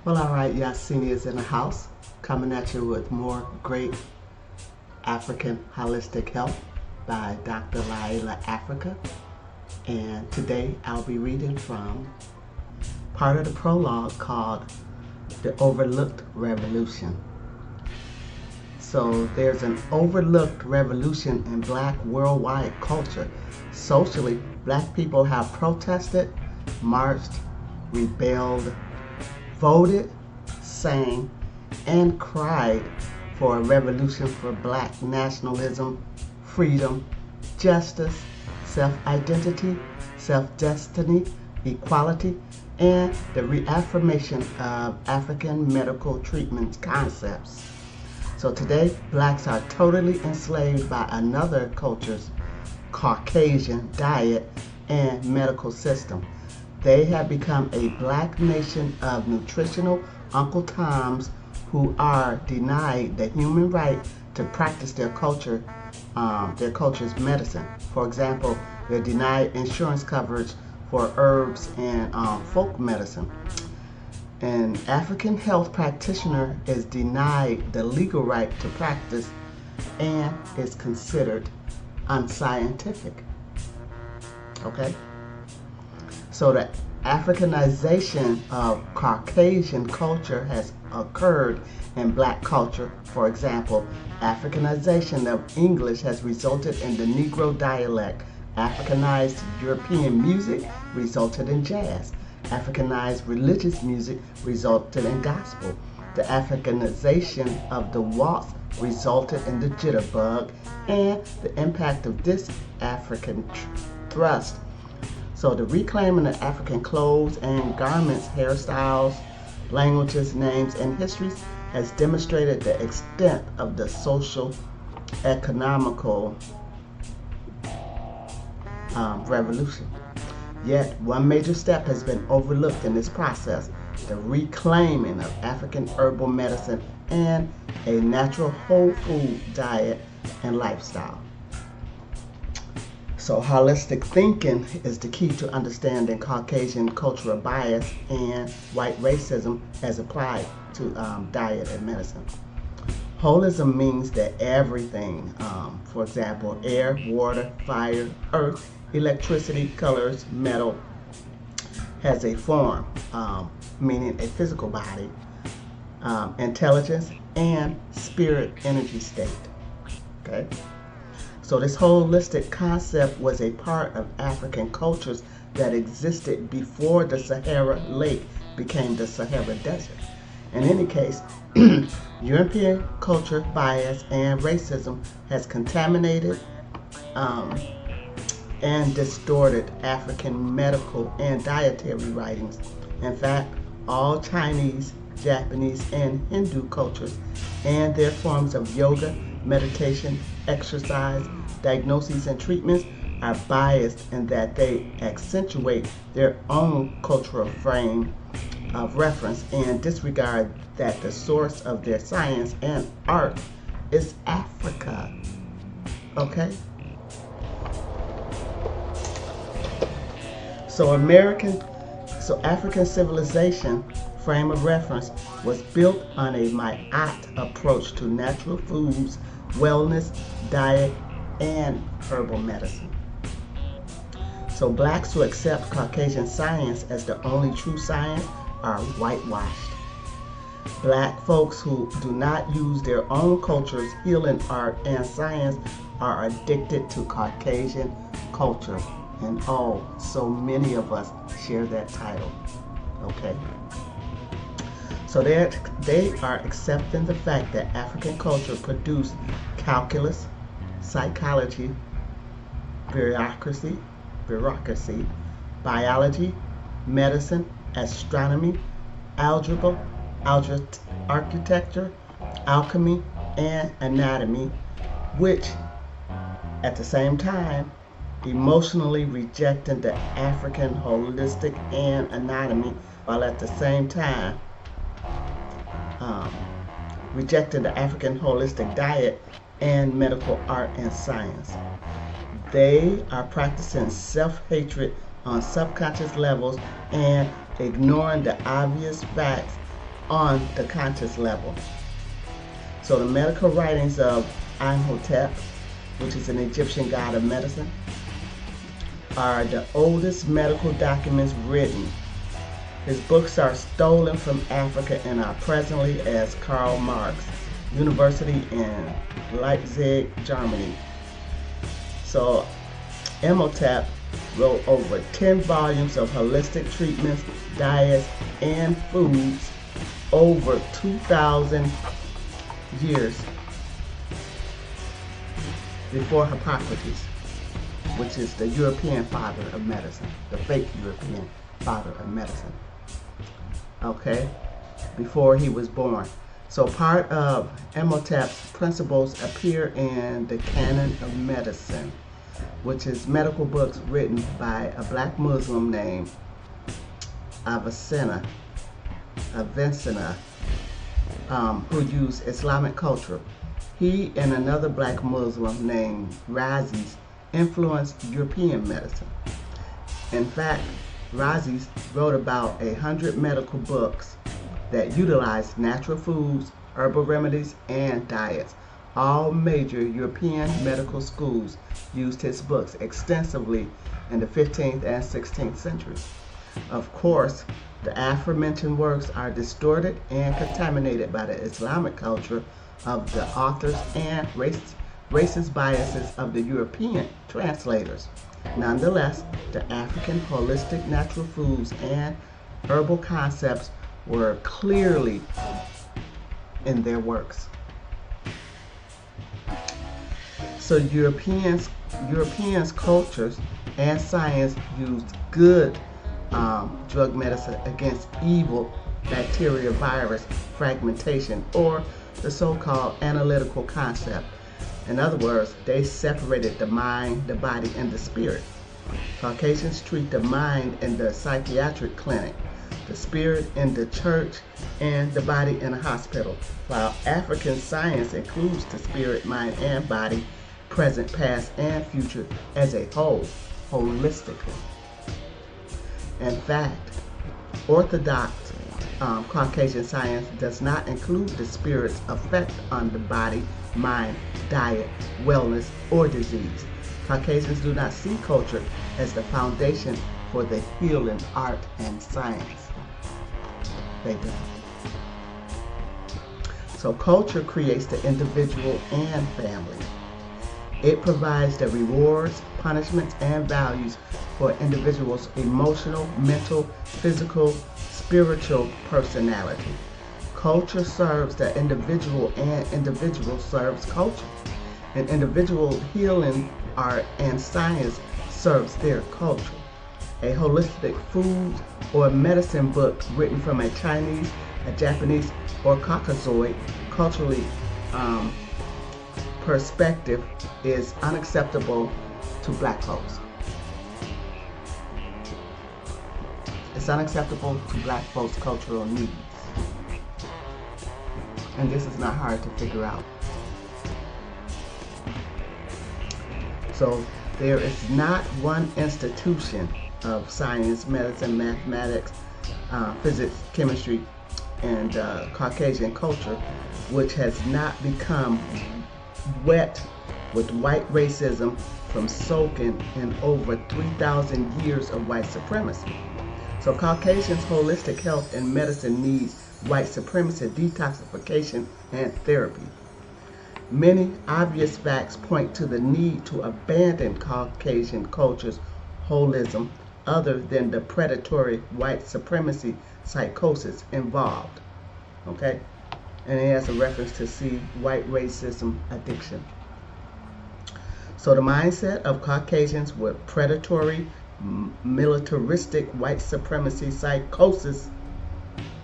Well, all right, Yahsinni is in the house, coming at you with more great African holistic health by Dr. Laila Africa. And today I'll be reading from part of the prologue called The Overlooked Revolution. So there's an overlooked revolution in Black worldwide culture. Socially, Black people have protested, marched, rebelled, voted, sang, and cried for a revolution for Black nationalism, freedom, justice, self-identity, self-destiny, equality, and the reaffirmation of African medical treatment concepts. So today, Blacks are totally enslaved by another culture's Caucasian diet and medical system. They have become a Black nation of nutritional Uncle Toms who are denied the human right to practice their culture's medicine. For example, they're denied insurance coverage for herbs and folk medicine. An African health practitioner is denied the legal right to practice and is considered unscientific. Okay? So the Africanization of Caucasian culture has occurred in Black culture. For example, Africanization of English has resulted in the Negro dialect. Africanized European music resulted in jazz. Africanized religious music resulted in gospel. The Africanization of the waltz resulted in the jitterbug, and the impact of this African thrust. So the reclaiming of African clothes and garments, hairstyles, languages, names, and histories has demonstrated the extent of the social, economical revolution. Yet, one major step has been overlooked in this process: the reclaiming of African herbal medicine and a natural whole food diet and lifestyle. So holistic thinking is the key to understanding Caucasian cultural bias and white racism as applied to diet and medicine. Holism means that everything, for example, air, water, fire, earth, electricity, colors, metal, has a form, meaning a physical body, intelligence, and spirit energy state. Okay? So this holistic concept was a part of African cultures that existed before the Sahara Lake became the Sahara Desert. In any case, European culture bias and racism has contaminated and distorted African medical and dietary writings. In fact, all Chinese, Japanese, and Hindu cultures and their forms of yoga, meditation, exercise, diagnoses, and treatments are biased in that they accentuate their own cultural frame of reference and disregard that the source of their science and art is Africa. Okay? So African civilization frame of reference was built on a Ma'at approach to natural foods, wellness, diet, and herbal medicine. So Blacks who accept Caucasian science as the only true science are whitewashed. Black folks who do not use their own culture's healing art and science are addicted to Caucasian culture. And oh, so many of us share that title. Okay? So they are accepting the fact that African culture produced calculus, psychology, bureaucracy, biology, medicine, astronomy, algebra, architecture, alchemy, and anatomy, which at the same time emotionally rejecting the African holistic and anatomy, while at the same time rejecting the African holistic diet and medical art and science. They are practicing self-hatred on subconscious levels and ignoring the obvious facts on the conscious level. So the medical writings of Imhotep, which is an Egyptian god of medicine, are the oldest medical documents written. His books are stolen from Africa and are presently as Karl Marx University in Leipzig, Germany. So Imhotep wrote over 10 volumes of holistic treatments, diets, and foods over 2,000 years before Hippocrates, which is the European father of medicine, the fake European father of medicine. Okay, before he was born. So part of Imhotep's principles appear in the Canon of Medicine, which is medical books written by a black Muslim named Avicenna, who used Islamic culture. He and another black Muslim named Razis influenced European medicine. In fact, Razis wrote about 100 medical books that utilized natural foods, herbal remedies, and diets. All major European medical schools used his books extensively in the 15th and 16th centuries. Of course, the aforementioned works are distorted and contaminated by the Islamic culture of the authors and racist biases of the European translators. Nonetheless, the African holistic natural foods and herbal concepts were clearly in their works. So Europeans cultures and science used good drug medicine against evil bacteria, virus, fragmentation, or the so-called analytical concept. In other words, they separated the mind, the body, and the spirit. Caucasians treat the mind in the psychiatric clinic, the spirit in the church, and the body in a hospital, while African science includes the spirit, mind, and body, present, past, and future as a whole, holistically. In fact, Orthodox Caucasian science does not include the spirit's effect on the body, mind, diet, wellness, or disease. Caucasians do not see culture as the foundation for the healing art and science. They don't. So culture creates the individual and family. It provides the rewards, punishments, and values for individuals' emotional, mental, physical, spiritual personality. Culture serves the individual and individual serves culture. An individual healing art and science serves their culture. A holistic food or medicine book written from a Chinese, a Japanese, or Caucasoid culturally perspective is unacceptable to black folks. It's unacceptable to black folks' cultural needs. And this is not hard to figure out. So there is not one institution of science, medicine, mathematics, physics, chemistry, and Caucasian culture which has not become wet with white racism from soaking in over 3,000 years of white supremacy. So Caucasians' holistic health and medicine needs white supremacy, detoxification, and therapy. Many obvious facts point to the need to abandon Caucasian culture's holism other than the predatory white supremacy psychosis involved. Okay? And it has a reference to see white racism addiction. So the mindset of Caucasians with predatory, militaristic white supremacy psychosis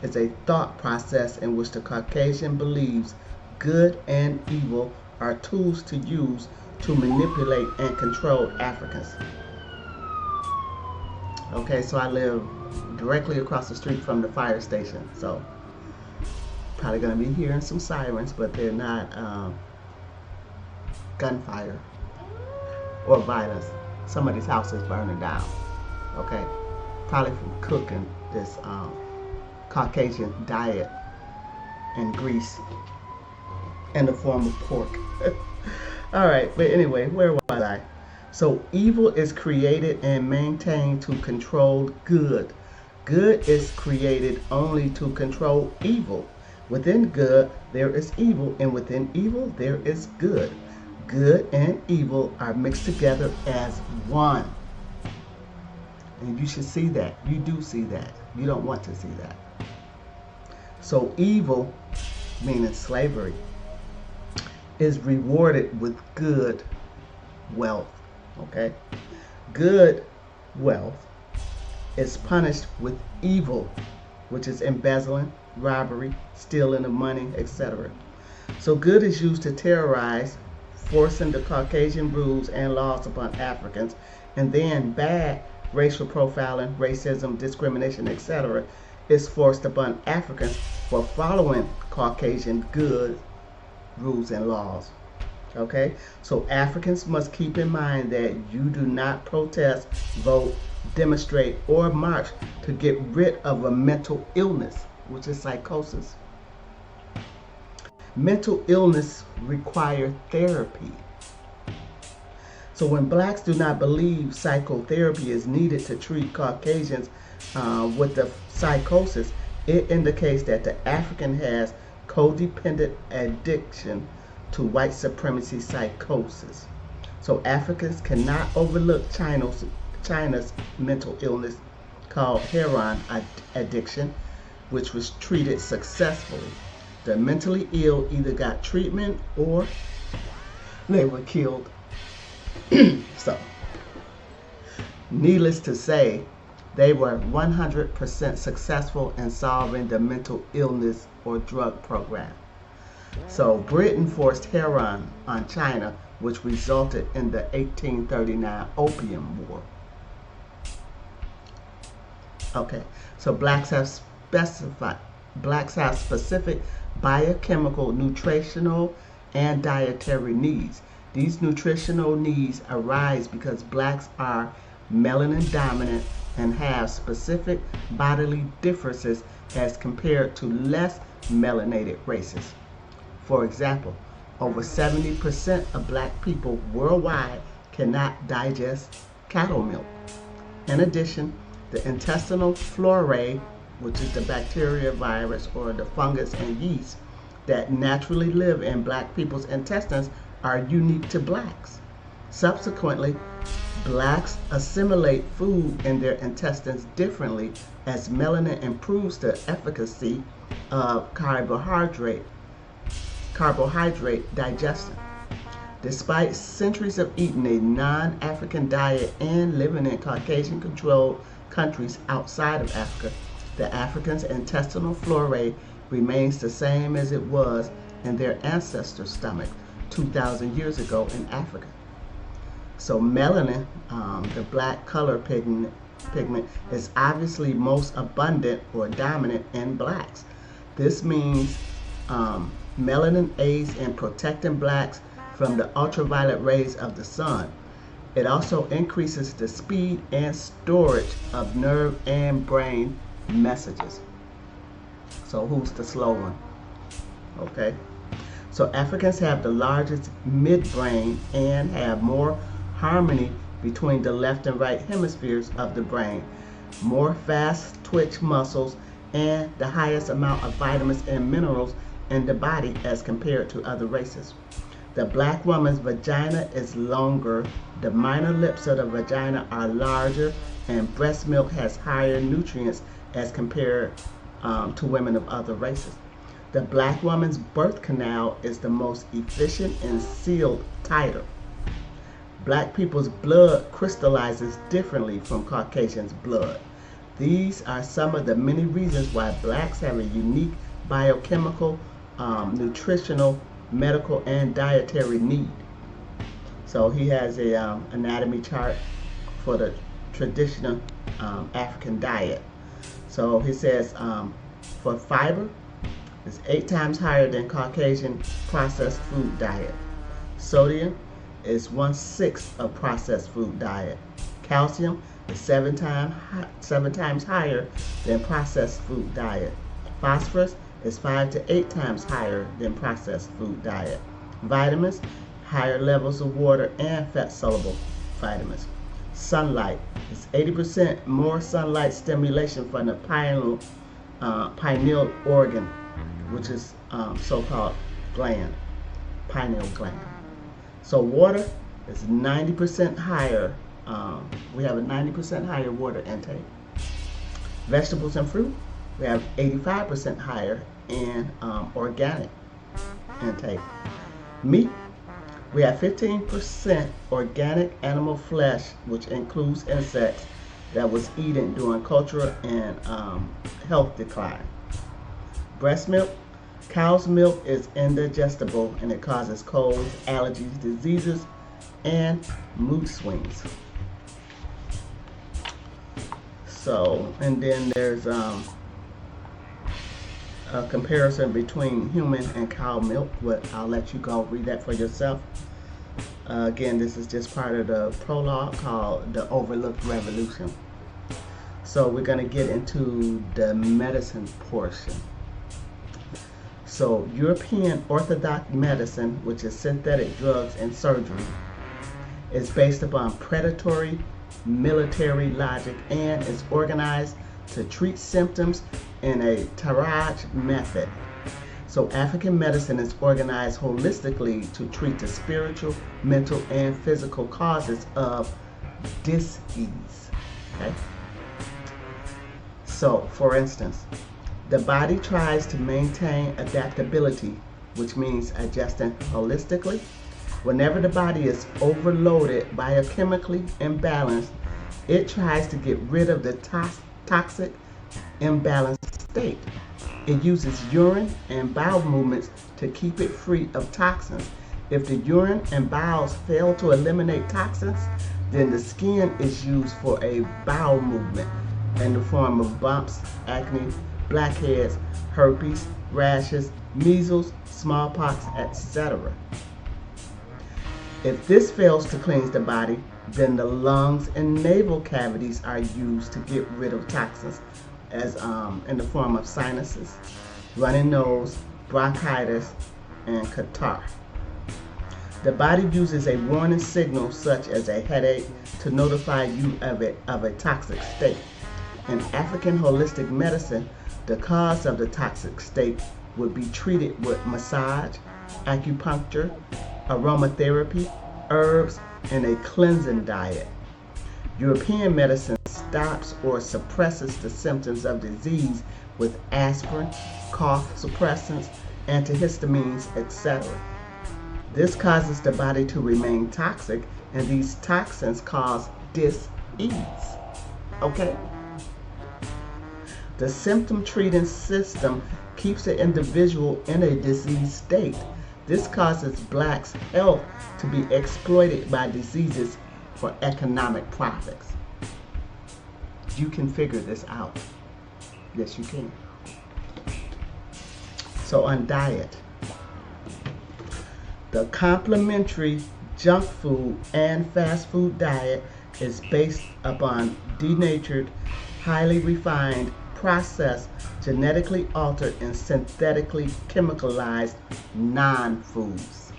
is a thought process in which the Caucasian believes good and evil are tools to use to manipulate and control Africans. Okay, so I live directly across the street from the fire station, so probably going to be hearing some sirens, but they're not gunfire or violence. Somebody's house is burning down. Okay, probably from cooking this Caucasian diet and grease in the form of pork. All right, but anyway, where was I? So evil is created and maintained to control good. Good is created only to control evil. Within good, there is evil, and within evil, there is good. Good and evil are mixed together as one. And you should see that. You do see that. You don't want to see that. So evil, meaning slavery, is rewarded with good wealth. Okay? Good wealth is punished with evil, which is embezzling, robbery, stealing of money, etc. So good is used to terrorize, forcing the Caucasian rules and laws upon Africans, and then bad, racial profiling, racism, discrimination, etc. is forced upon Africans for following Caucasian good rules and laws. Okay, so Africans must keep in mind that you do not protest, vote, demonstrate, or march to get rid of a mental illness, which is psychosis. Mental illness require therapy. So when blacks do not believe psychotherapy is needed to treat Caucasians with the psychosis, it indicates that the African has codependent addiction to white supremacy psychosis. So Africans cannot overlook China's mental illness called heroin addiction, which was treated successfully. The mentally ill either got treatment or they were killed. So, needless to say, they were 100% successful in solving the mental illness or drug program. So, Britain forced heroin on China, which resulted in the 1839 Opium War. Okay, so blacks have specific biochemical, nutritional, and dietary needs. These nutritional needs arise because blacks are melanin dominant and have specific bodily differences as compared to less melanated races. For example, over 70% of black people worldwide cannot digest cattle milk. In addition, the intestinal flora, which is the bacteria, virus, or the fungus and yeast that naturally live in black people's intestines, are unique to blacks. Subsequently, blacks assimilate food in their intestines differently as melanin improves the efficacy of carbohydrate digestion. Despite centuries of eating a non-African diet and living in Caucasian-controlled countries outside of Africa, the Africans' intestinal flora remains the same as it was in their ancestors' stomach 2,000 years ago in Africa. So melanin, the black color pigment, is obviously most abundant or dominant in blacks. This means melanin aids in protecting blacks from the ultraviolet rays of the sun. It also increases the speed and storage of nerve and brain messages. So who's the slow one? Okay. So Africans have the largest midbrain and have more harmony between the left and right hemispheres of the brain, more fast twitch muscles, and the highest amount of vitamins and minerals in the body as compared to other races. The black woman's vagina is longer, the minor lips of the vagina are larger, and breast milk has higher nutrients as compared to women of other races. The black woman's birth canal is the most efficient and sealed tighter. Black people's blood crystallizes differently from Caucasians' blood. These are some of the many reasons why blacks have a unique biochemical, nutritional, medical, and dietary need. So he has a anatomy chart for the traditional African diet. So he says for fiber, it's 8 times higher than Caucasian processed food diet. Sodium is 1/6 of processed food diet. Calcium is 7 times higher than processed food diet. Phosphorus is 5 to 8 times higher than processed food diet. Vitamins, higher levels of water and fat-soluble vitamins. Sunlight is 80% more sunlight stimulation from the pineal organ, which is so-called gland, pineal gland. So water is 90% higher. We have a 90% higher water intake. Vegetables and fruit, we have 85% higher in organic intake. Meat, we have 15% organic animal flesh, which includes insects that was eaten during cultural and health decline. Breast milk, cow's milk is indigestible and it causes colds, allergies, diseases, and mood swings. So, and then there's a comparison between human and cow milk. I'll let you go read that for yourself. Again, this is just part of the prologue called The Overlooked Revolution. So we're going to get into the medicine portion. So European Orthodox medicine, which is synthetic drugs and surgery, is based upon predatory military logic and is organized to treat symptoms in a triage method. So African medicine is organized holistically to treat the spiritual, mental, and physical causes of dis-ease. Okay? So, for instance, the body tries to maintain adaptability, which means adjusting holistically. Whenever the body is overloaded, biochemically imbalanced, it tries to get rid of the toxic, imbalanced state. It uses urine and bowel movements to keep it free of toxins. If the urine and bowels fail to eliminate toxins, then the skin is used for a bowel movement in the form of bumps, acne, blackheads, herpes, rashes, measles, smallpox, etc. If this fails to cleanse the body, then the lungs and nasal cavities are used to get rid of toxins, as in the form of sinuses, runny nose, bronchitis, and catarrh. The body uses a warning signal such as a headache to notify you of a toxic state. In African holistic medicine, the cause of the toxic state would be treated with massage, acupuncture, aromatherapy, herbs, and a cleansing diet. European medicine stops or suppresses the symptoms of disease with aspirin, cough suppressants, antihistamines, etc. This causes the body to remain toxic, and these toxins cause dis-ease. Okay? The symptom treating system keeps the individual in a diseased state. This causes blacks' health to be exploited by diseases for economic profits. You can figure this out. Yes, you can. So on diet, the complementary junk food and fast food diet is based upon denatured, highly refined, processed, genetically altered, and synthetically chemicalized non-foods.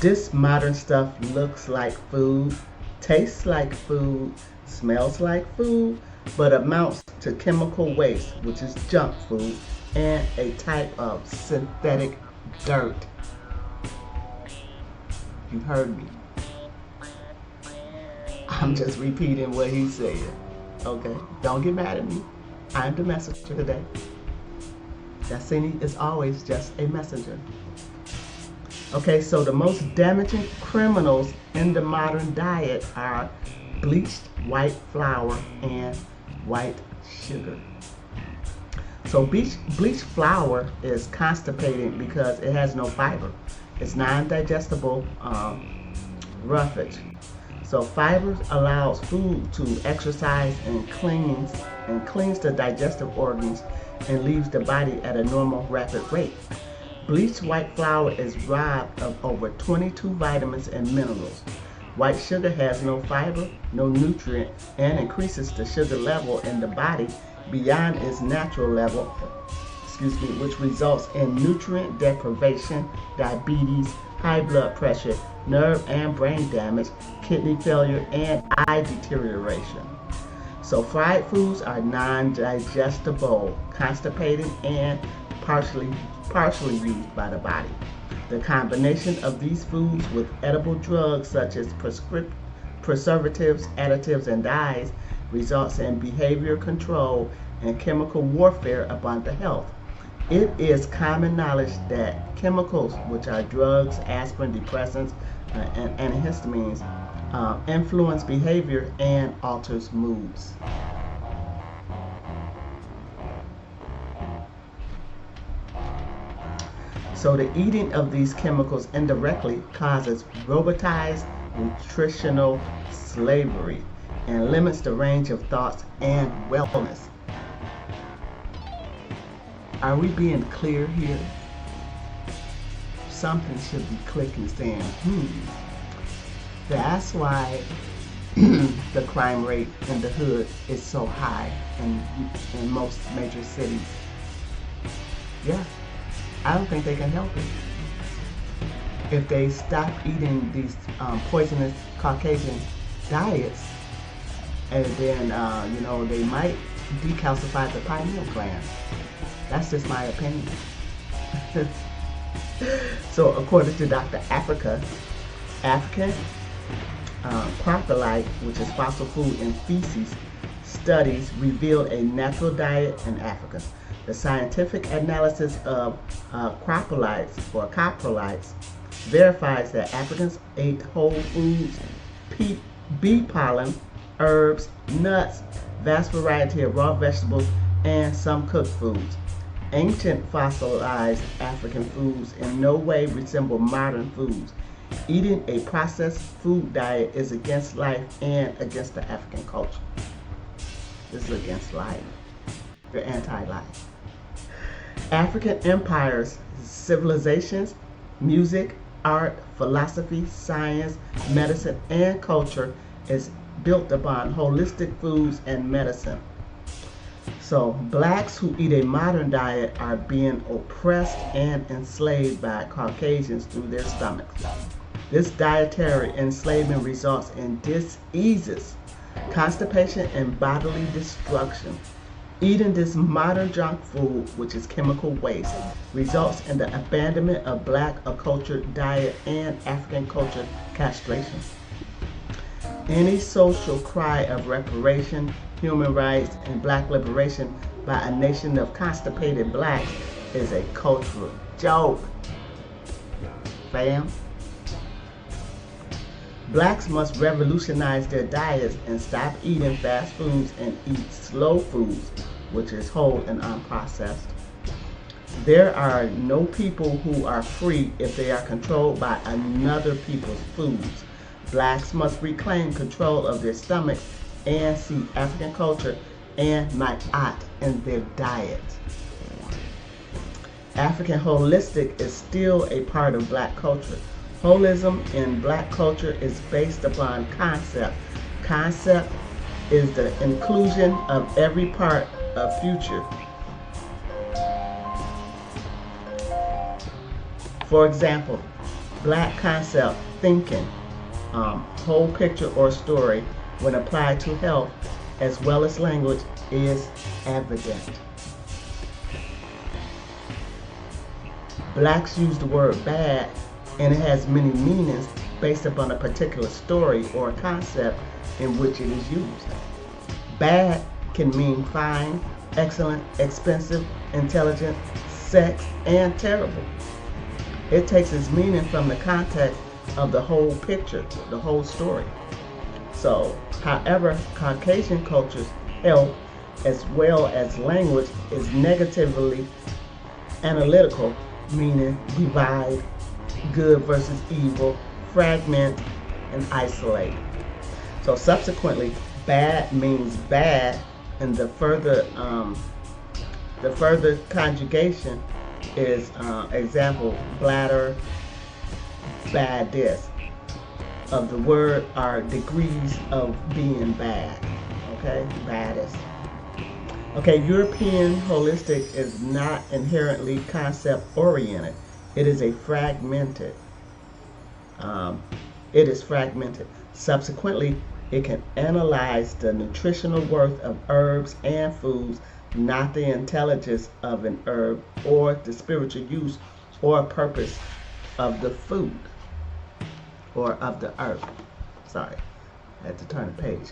This modern stuff looks like food, tastes like food, smells like food, but amounts to chemical waste, which is junk food, and a type of synthetic dirt. You heard me. I'm just repeating what he said. Okay? Don't get mad at me. I'm the messenger today. Yahsinni is always just a messenger. Okay, so the most damaging criminals in the modern diet are bleached white flour and white sugar. So bleached flour is constipating because it has no fiber. It's non-digestible roughage. So fiber allows food to exercise and cleans the digestive organs and leaves the body at a normal rapid rate. Bleached white flour is robbed of over 22 vitamins and minerals. White sugar has no fiber, no nutrient, and increases the sugar level in the body beyond its natural level, which results in nutrient deprivation, diabetes, high blood pressure, nerve and brain damage, kidney failure, and eye deterioration. So fried foods are non-digestible, constipating, and partially used by the body. The combination of these foods with edible drugs such as preservatives, additives, and dyes results in behavior control and chemical warfare upon the health. It is common knowledge that chemicals, which are drugs, aspirin, depressants, and antihistamines, influence behavior and alters moods. So the eating of these chemicals indirectly causes robotized nutritional slavery and limits the range of thoughts and wellness. Are we being clear here? Something should be clicking saying, that's why the crime rate in the hood is so high in most major cities. Yeah, I don't think they can help it. If they stop eating these poisonous Caucasian diets, and then they might decalcify the pineal gland. That's just my opinion. So according to Dr. African crocodile, which is fossil food in feces, studies revealed a natural diet in Africa. The scientific analysis of crocodiles or coprolites verifies that Africans ate whole foods, bee pollen, herbs, nuts, vast variety of raw vegetables, and some cooked foods. Ancient fossilized African foods in no way resemble modern foods. Eating a processed food diet is against life and against the African culture. This is against life. You're anti-life. African empires, civilizations, music, art, philosophy, science, medicine, and culture is built upon holistic foods and medicine. So blacks who eat a modern diet are being oppressed and enslaved by Caucasians through their stomachs. This dietary enslavement results in diseases, constipation, and bodily destruction. Eating this modern junk food, which is chemical waste, results in the abandonment of black accultured diet and African culture castration. Any social cry of reparation, human rights, and black liberation by a nation of constipated blacks is a cultural joke. Fam. Blacks must revolutionize their diets and stop eating fast foods and eat slow foods, which is whole and unprocessed. There are no people who are free if they are controlled by another people's foods. Blacks must reclaim control of their stomachs and see African culture and ma'at in their diet. African holistic is still a part of black culture. Holism in black culture is based upon concept. Concept is the inclusion of every part of future. For example, black concept thinking, whole picture or story, when applied to health as well as language, is evident. Blacks use the word bad, and it has many meanings based upon a particular story or concept in which it is used. Bad can mean fine, excellent, expensive, intelligent, sex, and terrible. It takes its meaning from the context of the whole picture, the whole story. So, however, Caucasian culture's health as well as language is negatively analytical, meaning divide, good versus evil, fragment, and isolate. So subsequently, bad means bad, and the further conjugation is example, bladder, bad this. Of the word are degrees of being bad. Okay, baddest. Okay, European holistic is not inherently concept oriented. It is a fragmented. Um, it is fragmented. Subsequently, it can analyze the nutritional worth of herbs and foods, not the intelligence of an herb or the spiritual use or purpose of the food or of the herb. Sorry, I had to turn the page.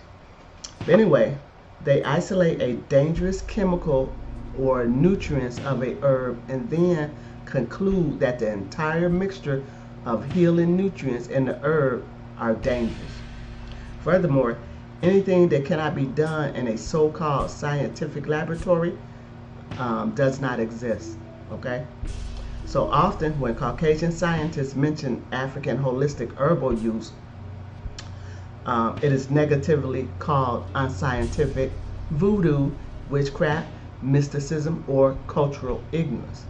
But anyway, they isolate a dangerous chemical or nutrients of a herb and then conclude that the entire mixture of healing nutrients in the herb are dangerous. Furthermore, anything that cannot be done in a so-called scientific laboratory does not exist. Okay? So often when Caucasian scientists mention African holistic herbal use, it is negatively called unscientific, voodoo, witchcraft, mysticism, or cultural ignorance.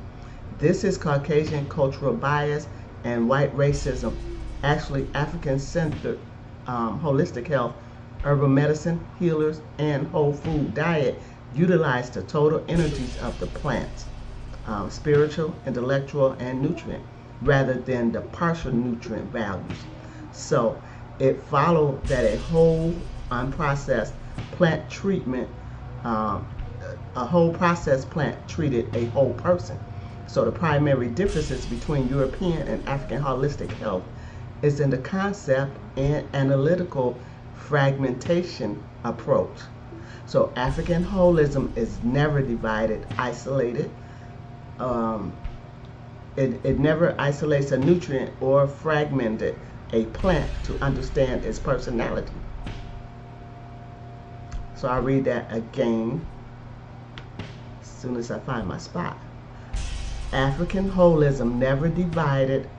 This is Caucasian cultural bias and white racism. Actually, African-centered holistic health, herbal medicine, healers, and whole food diet utilize the total energies of the plants, spiritual, intellectual, and nutrient, rather than the partial nutrient values. So it followed that a whole unprocessed plant treatment, a whole processed plant treated a whole person. So the primary differences between European and African holistic health is in the concept and analytical fragmentation approach. So African holism is never divided, isolated. It never isolates a nutrient or fragmented a plant to understand its personality. So I'll read that again as soon as I find my spot. African holism never divided,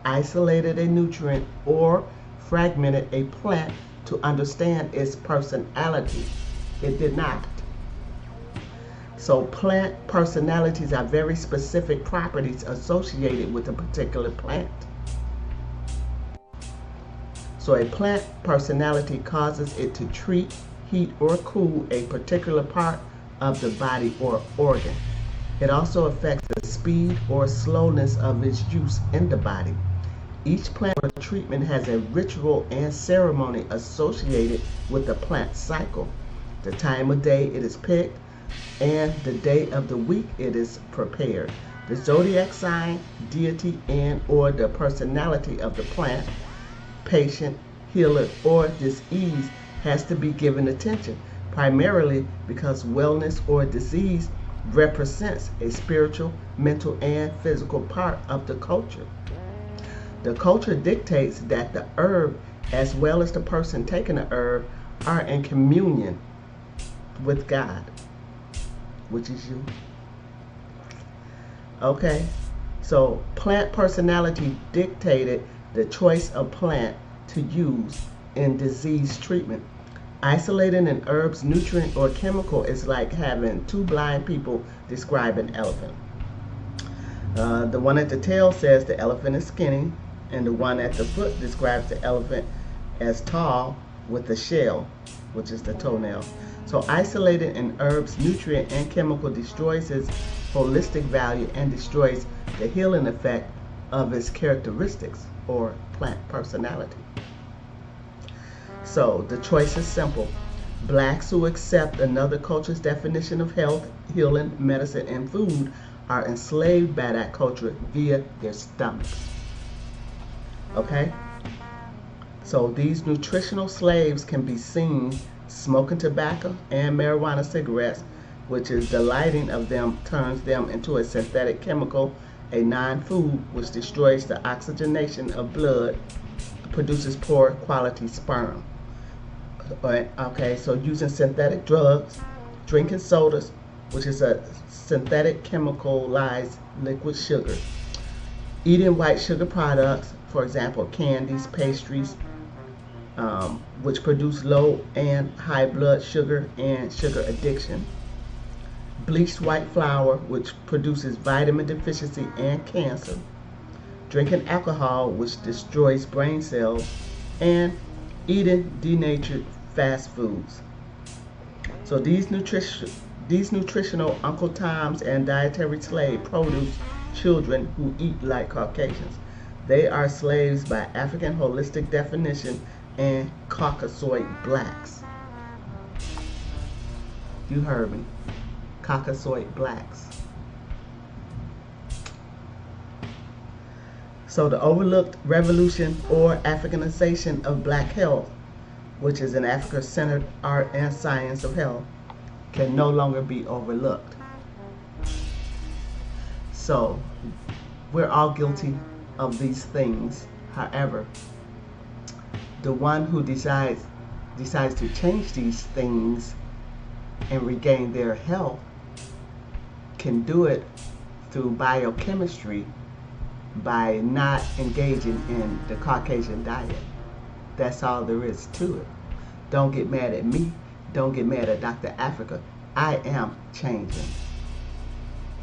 isolated a nutrient, or fragmented a plant to understand its personality. It did not. So plant personalities are very specific properties associated with a particular plant. So a plant personality causes it to treat, heat, or cool a particular part of the body or organ. It also affects the speed or slowness of its use in the body. Each plant or treatment has a ritual and ceremony associated with the plant cycle, the time of day it is picked, and the day of the week it is prepared. The zodiac sign, deity, and or the personality of the plant, patient, healer, or disease has to be given attention, primarily because wellness or disease represents a spiritual, mental, and physical part of the culture. The culture dictates that the herb, as well as the person taking the herb, are in communion with God, which is you. Okay, so plant personality dictated the choice of plant to use in disease treatment. Isolating an herb's nutrient or chemical is like having two blind people describe an elephant. The one at the tail says the elephant is skinny, and the one at the foot describes the elephant as tall with a shell, which is the toenail. So isolating an herb's nutrient and chemical destroys its holistic value and destroys the healing effect of its characteristics or plant personality. So the choice is simple. Blacks who accept another culture's definition of health, healing, medicine, and food are enslaved by that culture via their stomachs. Okay? So these nutritional slaves can be seen smoking tobacco and marijuana cigarettes, which is the lighting of them turns them into a synthetic chemical, a non-food which destroys the oxygenation of blood, produces poor quality sperm. Okay, so using synthetic drugs, drinking sodas, which is a synthetic chemicalized liquid sugar, eating white sugar products, for example, candies, pastries, which produce low and high blood sugar and sugar addiction, bleached white flour, which produces vitamin deficiency and cancer, drinking alcohol, which destroys brain cells, and eating denatured fast foods. So these These nutritional Uncle Toms and dietary slave produce children who eat like Caucasians. They are slaves by African holistic definition and Caucasoid blacks. You heard me. Caucasoid blacks. So the overlooked revolution or Africanization of black health, which is an Africa-centered art and science of health, can no longer be overlooked. So we're all guilty of these things. However, the one who decides to change these things and regain their health can do it through biochemistry by not engaging in the Caucasian diet. That's all there is to it. Don't get mad at me. Don't get mad at Dr. Africa. I am changing.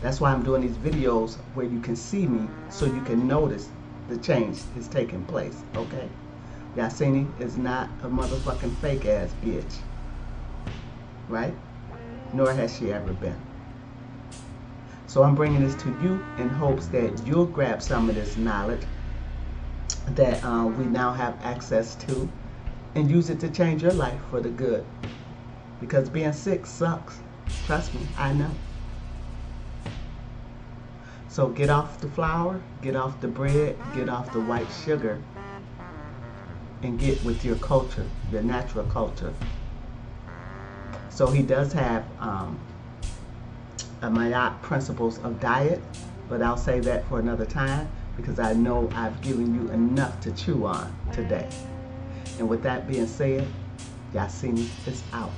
That's why I'm doing these videos where you can see me so you can notice the change is taking place, okay? Yahsinni is not a motherfucking fake ass bitch, right? Nor has she ever been. So I'm bringing this to you in hopes that you'll grab some of this knowledge that we now have access to and use it to change your life for the good. Because being sick sucks. Trust me, I know. So get off the flour, get off the bread, get off the white sugar, and get with your culture, your natural culture. So he does have a Mayo principles of diet, but I'll say that for another time because I know I've given you enough to chew on today. And with that being said, Yahsinni is out.